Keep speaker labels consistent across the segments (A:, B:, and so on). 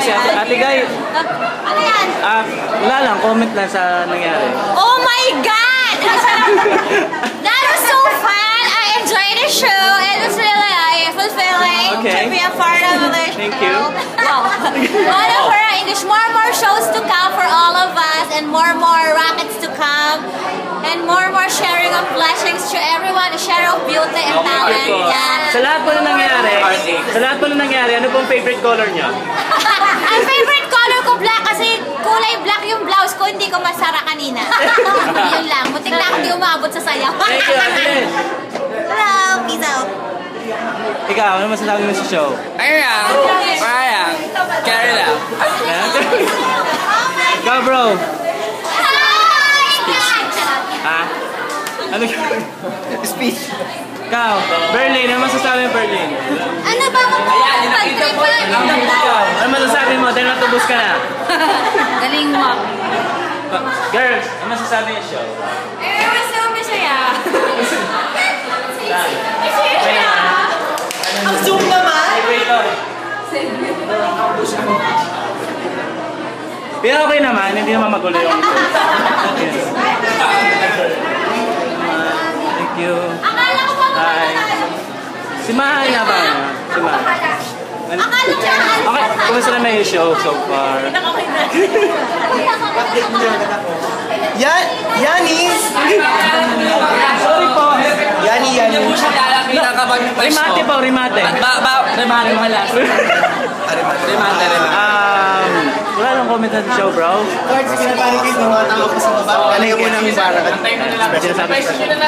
A: po si Ate Guy.
B: Ano yan?
A: Wala lang, comment lang sa nangyari.
B: Oh my God! That was so fun! I enjoyed the show. It was really fulfilling to be a part of the show.
A: Thank you.
B: Wow. One of our English, more shows to come for all of us, and more rockets to come, and more sharing of blessings to everyone, a share of beauty and talent. Yeah.
A: Sa lahat po na nangyari, ano pong favorite color niya?
B: Ang favorite color ko black kasi kulay black yung blouse ko, hindi ko masara kanina. Yun lang, butik na hindi umabot sa sayaw.
A: Thank you, Ate.
B: Hello, peace out.
A: Ikaw, ano masasabi mo sa show?
C: Ayun, carry lang.
A: Ikaw, bro.
B: Hi!
A: Ano yun?
C: Speech.
A: Ikaw, Berlin, ano masasabi mo, Berlin?
B: Ano ba mo po?
A: Ikaw, ano masasabi mo? Dahil natubos ka na.
B: Galing mo.
A: Girls, ano masasabi yung show?
B: Gusto mo siya.
A: Ang zoom naman? Pero okay naman, hindi naman magulo yung show. Thank you.
B: Akala ko pa
A: Hi. Si Mahay na ba? Si Mahay.
B: Akala ko
A: Okay, kumusta naman yung show so far?
C: Yanis!
A: Sorry po.
C: Yani.
A: Remate po, remate.
C: Remate mga last. Remate.
A: Wala lang comment sa show, bro.
C: Cards, pinapaligid ng mga tao ko sa baba. Ano yung unang para ka?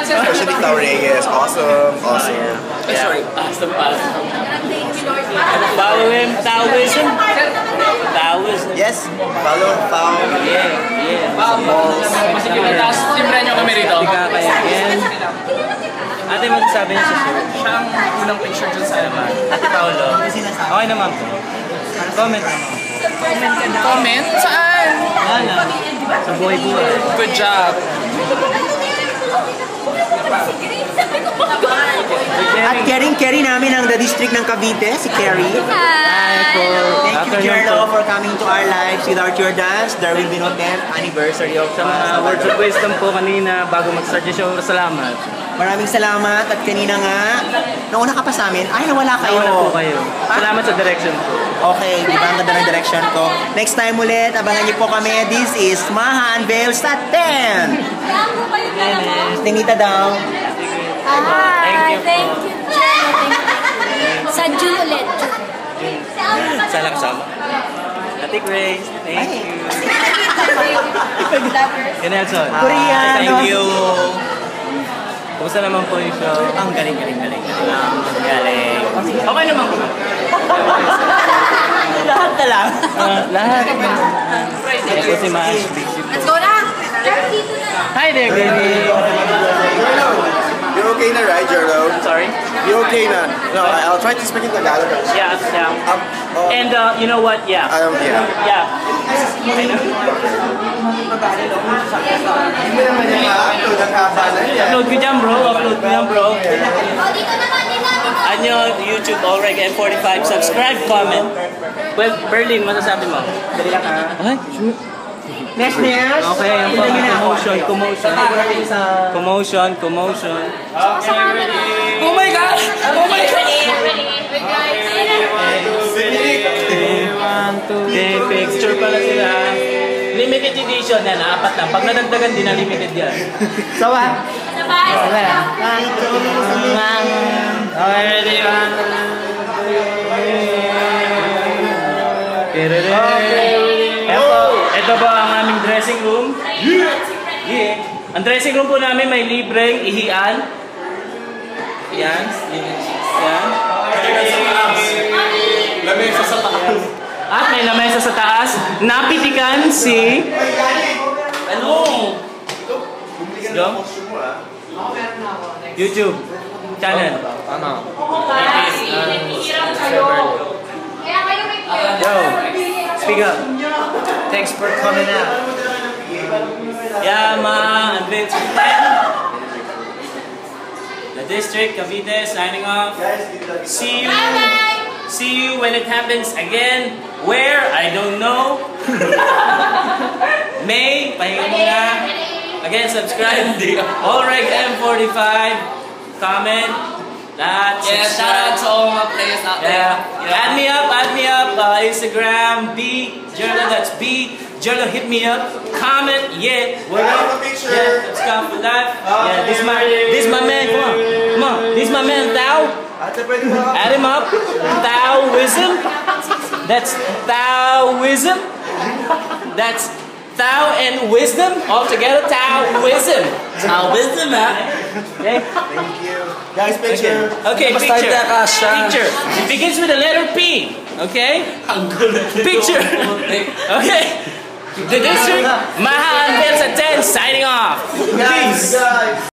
D: Especially Tao Reyes. Awesome.
A: Sorry. Awesome. Follow him, Taoism.
D: Yes. Follow Tao.
A: Yeah.
C: Siyempre nyo kami rito.
A: Ate, magsasabi niya sa show.
C: Siya ang unang picture dyan sa naman.
A: Ate Paolo. Okay naman po. Comment naman.
C: Comment? Saan?
A: Wala. Sa buhay-buhay.
C: Good job.
E: At caring namin ang the district ng Cavite, si Carrie.
A: Hi po.
E: Thank you, Jerlo, for coming to our lives with our tour dance. There will be no 10th anniversary of
A: Sa mga words of wisdom po kanina bago mag-start yung show, salamat.
E: Maraming salamat at kanina nga, nauna ka pa sa amin, ay nawala kayo.
A: Nawala po kayo. Salamat sa direction po.
E: Okay, di ba ang ganda ng direction ko? Next time ulit, abangan niyo po kami. This is Maha Unveils at 10. Tinita daw.
A: Thank you po.
B: Sa June ulit.
A: Salam. Ate Grace, thank you. Nelson.
E: Koreano.
A: Thank you. Kumusta naman po yung show?
E: Ang galing.
A: Galing. Okay naman po.
E: Lahat na lang.
A: Lahat. Ito po si Mash.
B: Let's go na!
A: Hi there, baby.
D: You're okay na, right, Jerlo?
A: Sorry?
D: You're okay na. No, I'll try to speak in Tagalog.
A: Yeah. And you know what? Yeah.
D: Yeah.
A: Yeah.
D: Hindi naman yung upload ang haba na yan.
A: Upload ko dyan, bro.
B: Oh, dito naman.
A: Anyo, YouTube, Alreg, M45. Subscribe, comment. Well, Berlin, masasabi mo?
E: Dali lang ha.
A: Ay,
E: Next.
A: okay, ang commotion.
C: Oh my God!
A: Okay, picture pala sila. Limited edition yan, 4 lang. Pag nadagdagan din na limited yan.
E: Sawa.
A: Okay, ready, Ito ba ang aming dressing room? Yeah. Ang dressing room po namin may libreng ihian. Yan.
D: Lamesa sa taas.
A: At may lamesa sa taas. Napitikan si... Ano? YouTube channel.
C: Ano?
A: Yo, speak up.
E: Thanks for coming out.
A: Yeah, Unveils at 10. The district, Cavite, signing off. See you when it happens again. Where? I don't know. May, pahinga muna. Again, subscribe. Allreg M45. Comment. That.
F: Yeah, shout out to all my players out there.
A: Add me up. Instagram, B Journal. That's B Journal. Hit me up. Comment. Yeah. What up? Yeah. Subscribe for life. Yeah. This my man. Come on. This my man. Thou. Add him up. Taoism. That's Taoism. That's Tao and wisdom all together. Taoism.
F: Taoism, man.
A: Okay.
C: Thank you. Guys, picture.
A: Okay, picture. It begins with the letter P. Okay. Picture. Okay. The district Maha Anvil sa 10 signing off. Peace.